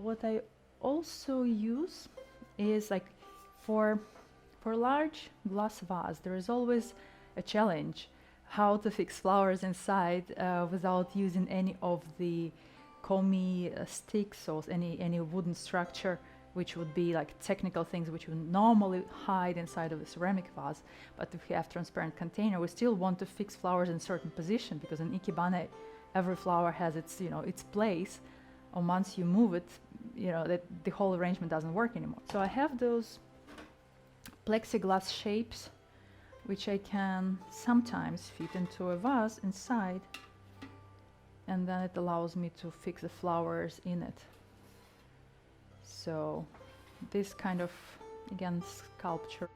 What I also use is like for large glass vase, there is always a challenge how to fix flowers inside without using any of the komi sticks or any wooden structure, which would be like technical things which would normally hide inside of a ceramic vase. But if we have transparent container, we still want to fix flowers in certain position, because in Ikebana every flower has its, you know, its place, and once you move it, you know, that the whole arrangement doesn't work anymore. So I have those plexiglass shapes which I can sometimes fit into a vase inside, and then it allows me to fix the flowers in it. So this kind of, again, sculpture.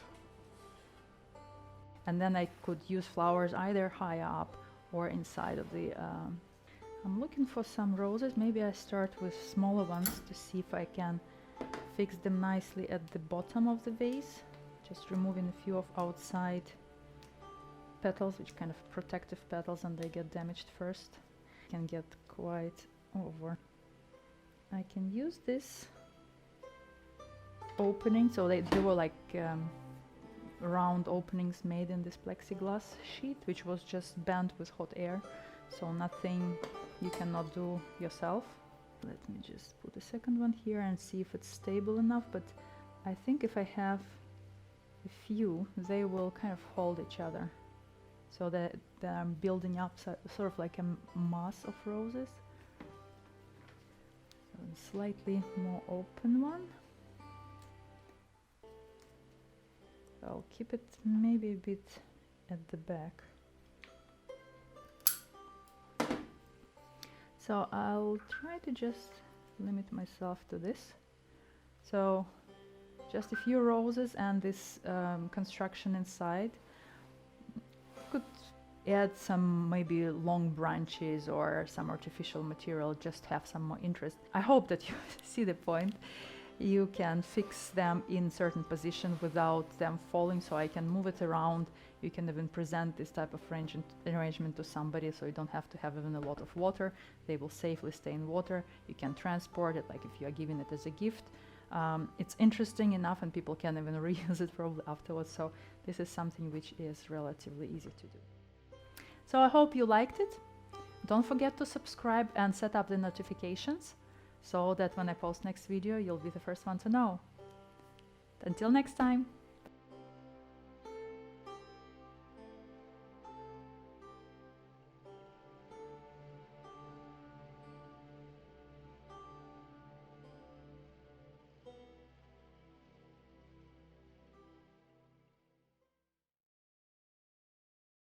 And then I could use flowers either high up or inside of the I'm looking for some roses. Maybe I start with smaller ones to see if I can fix them nicely at the bottom of the vase, just removing a few of outside petals, which kind of protective petals, and they get damaged first. Can get quite over. I can use this opening, so they were like round openings made in this plexiglass sheet, which was just bent with hot air, so nothing you cannot do yourself. Let me just put a second one here and see if it's stable enough, but I think if I have a few, they will kind of hold each other, so that I'm building up sort of like a mass of roses. So a slightly more open one. I'll keep it maybe a bit at the back. So I'll try to just limit myself to this. So just a few roses and this construction inside. Could add some maybe long branches or some artificial material, just have some more interest. I hope that you see the point. You can fix them in certain position without them falling, so I can move it around. You can even present this type of arrangement to somebody, so you don't have to have even a lot of water. They will safely stay in water. You can transport it, like if you are giving it as a gift. It's interesting enough, and people can even reuse it probably afterwards, so this is something which is relatively easy to do. So I hope you liked it. Don't forget to subscribe and set up the notifications, so that when I post next video, you'll be the first one to know. Until next time!